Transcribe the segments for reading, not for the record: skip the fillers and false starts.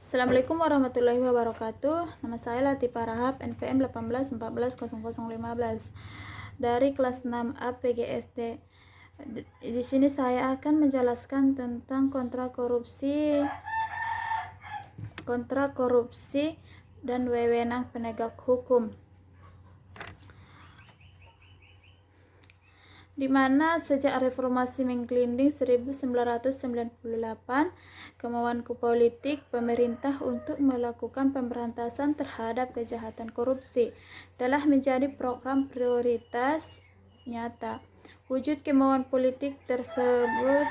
Assalamualaikum warahmatullahi wabarakatuh. Nama saya Latifah Rahab, NPM 18140015 dari kelas 6A PGSD. Di sini saya akan menjelaskan tentang kontra korupsi dan wewenang penegak hukum. Di mana sejak reformasi menggelinding 1998, kemauan politik pemerintah untuk melakukan pemberantasan terhadap kejahatan korupsi telah menjadi program prioritas nyata. Wujud kemauan politik tersebut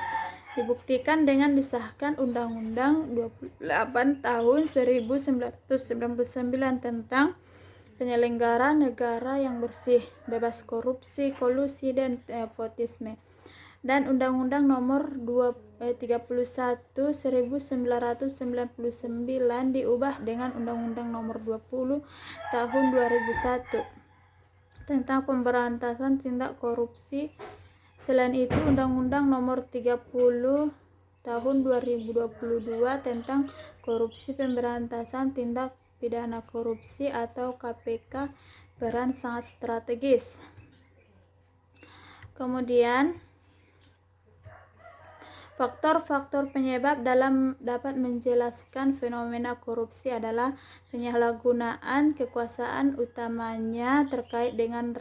dibuktikan dengan disahkan Undang-Undang 28 tahun 1999 tentang penyelenggara negara yang bersih, bebas korupsi, kolusi, dan nepotisme, dan Undang-Undang Nomor 31 1999 diubah dengan Undang-Undang Nomor 20 Tahun 2001 tentang pemberantasan tindak korupsi. Selain itu, Undang-Undang Nomor 30 Tahun 2022 tentang korupsi pemberantasan tindak pidana korupsi atau KPK peran sangat strategis. Kemudian, faktor-faktor penyebab dapat menjelaskan fenomena korupsi adalah penyalahgunaan kekuasaan, utamanya terkait dengan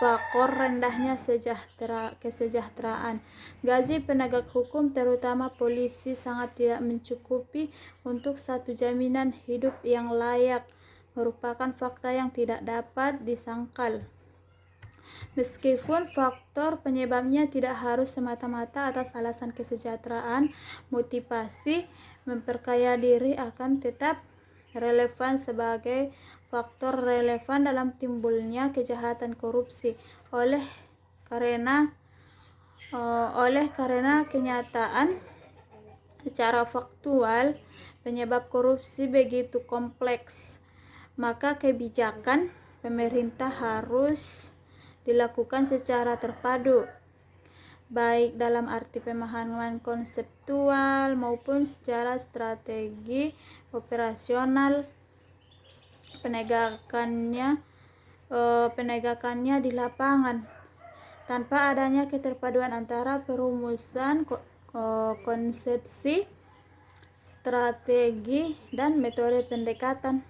faktor rendahnya kesejahteraan. Gaji penegak hukum, terutama polisi, sangat tidak mencukupi untuk satu jaminan hidup yang layak, merupakan fakta yang tidak dapat disangkal. Meskipun faktor penyebabnya tidak harus semata-mata atas alasan kesejahteraan, motivasi memperkaya diri akan tetap relevan sebagai faktor relevan dalam timbulnya kejahatan korupsi. Oleh karena kenyataan secara faktual penyebab korupsi begitu kompleks, maka kebijakan pemerintah harus dilakukan secara terpadu, baik dalam arti pemahaman konseptual maupun secara strategi operasional. Penegakannya di lapangan. Tanpa adanya keterpaduan antara perumusan konsepsi, strategi, dan metode pendekatan,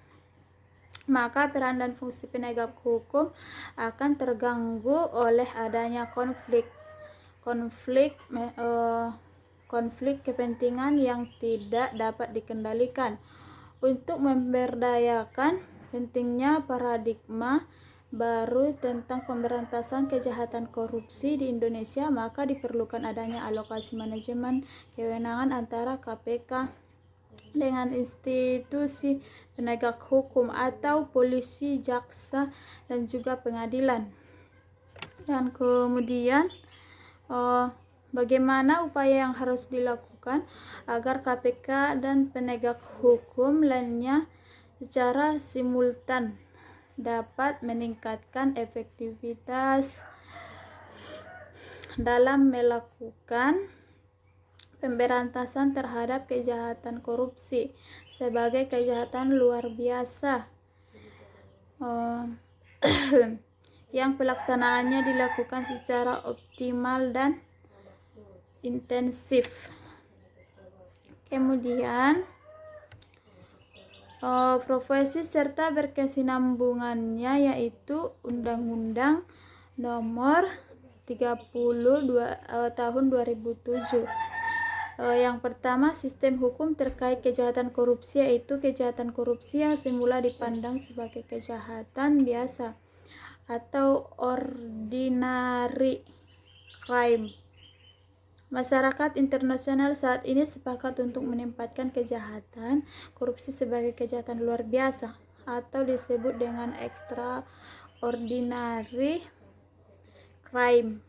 maka peran dan fungsi penegak hukum akan terganggu oleh adanya konflik kepentingan yang tidak dapat dikendalikan. Untuk memberdayakan pentingnya paradigma baru tentang pemberantasan kejahatan korupsi di Indonesia, maka diperlukan adanya alokasi manajemen kewenangan antara KPK dengan institusi penegak hukum atau polisi, jaksa, dan juga pengadilan. Dan kemudian bagaimana upaya yang harus dilakukan agar KPK dan penegak hukum lainnya secara simultan dapat meningkatkan efektivitas dalam melakukan pemberantasan terhadap kejahatan korupsi sebagai kejahatan luar biasa yang pelaksanaannya dilakukan secara optimal dan intensif. Kemudian profesi serta berkesinambungannya, yaitu Undang-Undang Nomor 30 Tahun 2007. Yang pertama, sistem hukum terkait kejahatan korupsi, yaitu kejahatan korupsi yang semula dipandang sebagai kejahatan biasa atau ordinary crime. Masyarakat internasional saat ini sepakat untuk menempatkan kejahatan korupsi sebagai kejahatan luar biasa atau disebut dengan extraordinary crime.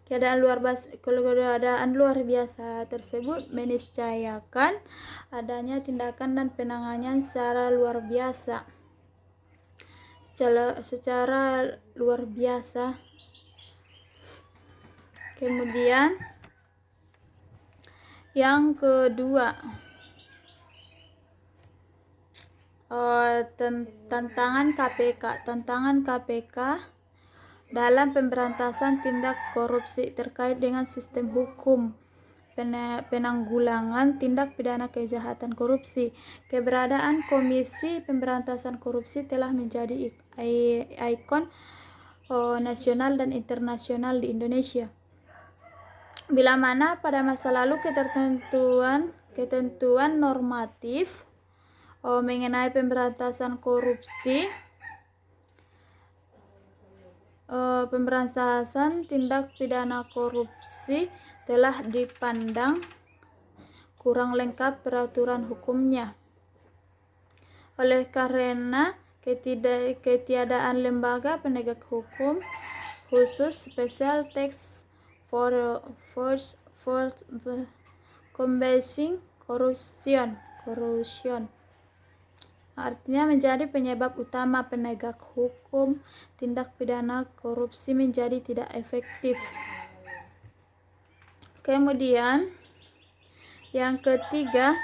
Keadaan luar biasa tersebut meniscayakan adanya tindakan dan penanganan secara luar biasa. Kemudian yang kedua, Tantangan KPK dalam pemberantasan tindak korupsi terkait dengan sistem hukum penanggulangan tindak pidana kejahatan korupsi. Keberadaan Komisi Pemberantasan Korupsi telah menjadi ikon nasional dan internasional di Indonesia. Bila mana pada masa lalu ketentuan normatif mengenai pemberantasan tindak pidana korupsi telah dipandang kurang lengkap peraturan hukumnya. Oleh karena ketiadaan lembaga penegak hukum khusus Special Task Force for Combating Corruption artinya menjadi penyebab utama penegak hukum tindak pidana korupsi menjadi tidak efektif. Kemudian yang ketiga,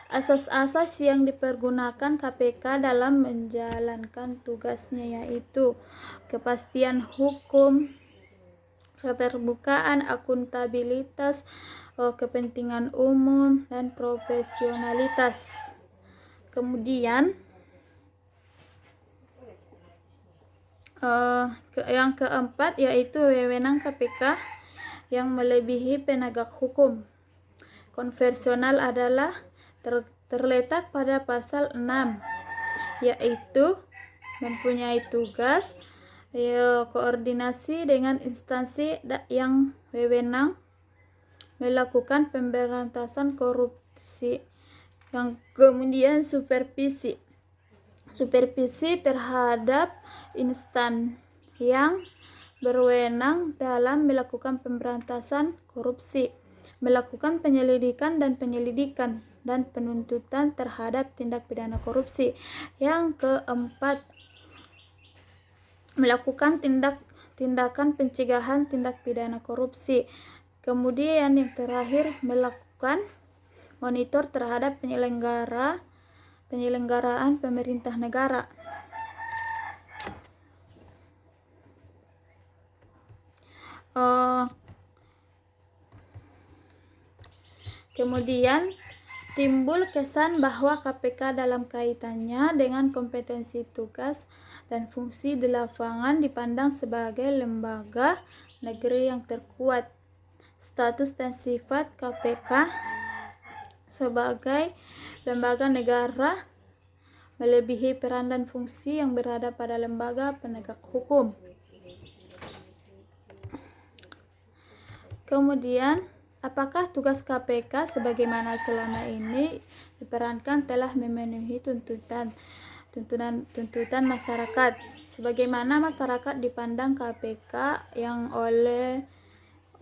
asas-asas yang dipergunakan KPK dalam menjalankan tugasnya yaitu kepastian hukum, keterbukaan, akuntabilitas, kepentingan umum, dan profesionalitas. Kemudian yang keempat yaitu wewenang KPK yang melebihi penegak hukum. Konvensional adalah terletak pada pasal 6, yaitu mempunyai tugas koordinasi dengan instansi yang wewenang melakukan pemberantasan korupsi. Yang kemudian supervisi terhadap instan yang berwenang dalam melakukan pemberantasan korupsi, melakukan penyelidikan dan penuntutan terhadap tindak pidana korupsi. Yang keempat, melakukan tindakan pencegahan tindak pidana korupsi. Kemudian yang terakhir, melakukan monitor terhadap penyelenggaraan pemerintah negara. Kemudian timbul kesan bahwa KPK dalam kaitannya dengan kompetensi tugas dan fungsi di lapangan dipandang sebagai lembaga negeri yang terkuat. Status dan sifat KPK sebagai lembaga negara melebihi peran dan fungsi yang berada pada lembaga penegak hukum. Kemudian, apakah tugas KPK sebagaimana selama ini diperankan telah memenuhi tuntutan masyarakat? Sebagaimana masyarakat dipandang KPK yang oleh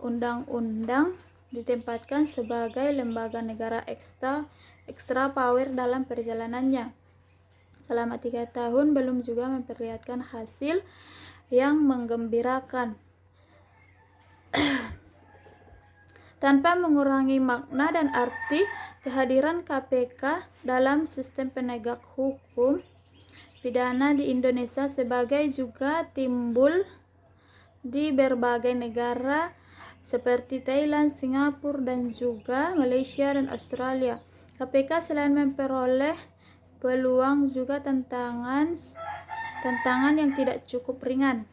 undang-undang ditempatkan sebagai lembaga negara ekstra power dalam perjalanannya. Selama 3 tahun belum juga memperlihatkan hasil yang menggembirakan. Tanpa mengurangi makna dan arti kehadiran KPK dalam sistem penegak hukum pidana di Indonesia sebagai juga timbul di berbagai negara seperti Thailand, Singapura, dan juga Malaysia dan Australia. KPK selain memperoleh peluang juga tantangan yang tidak cukup ringan.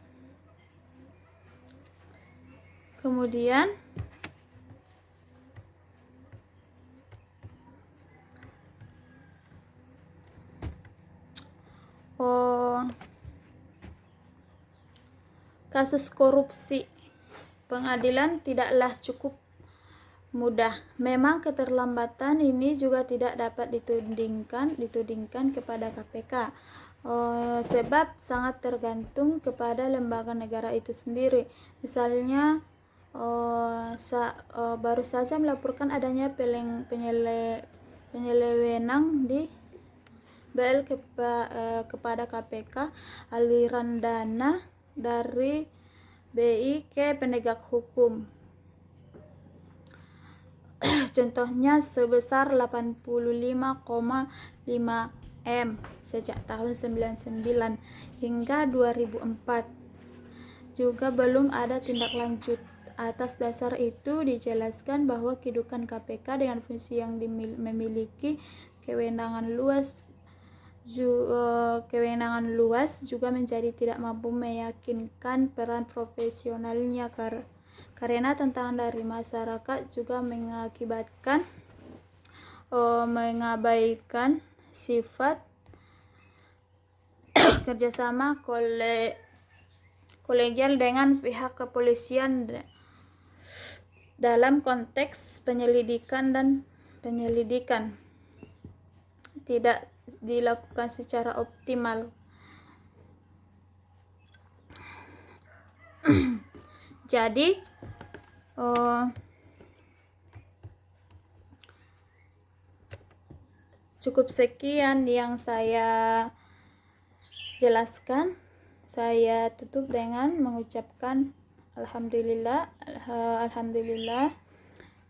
Kemudian kasus korupsi pengadilan tidaklah cukup mudah. Memang keterlambatan ini juga tidak dapat ditudingkan kepada KPK, sebab sangat tergantung kepada lembaga negara itu sendiri. Misalnya baru saja melaporkan adanya penyelewenang di BL kepada KPK, aliran dana dari BI ke penegak hukum. Contohnya sebesar 85,5 M sejak tahun 99 hingga 2004. Juga belum ada tindak lanjut. Atas dasar itu dijelaskan bahwa kedudukan KPK dengan fungsi yang memiliki kewenangan luas juga menjadi tidak mampu meyakinkan peran profesionalnya karena tantangan dari masyarakat juga mengakibatkan mengabaikan sifat kerjasama kolegial dengan pihak kepolisian dalam konteks penyelidikan tidak dilakukan secara optimal. Jadi cukup sekian yang saya jelaskan. Saya tutup dengan mengucapkan alhamdulillah.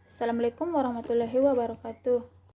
Assalamualaikum warahmatullahi wabarakatuh.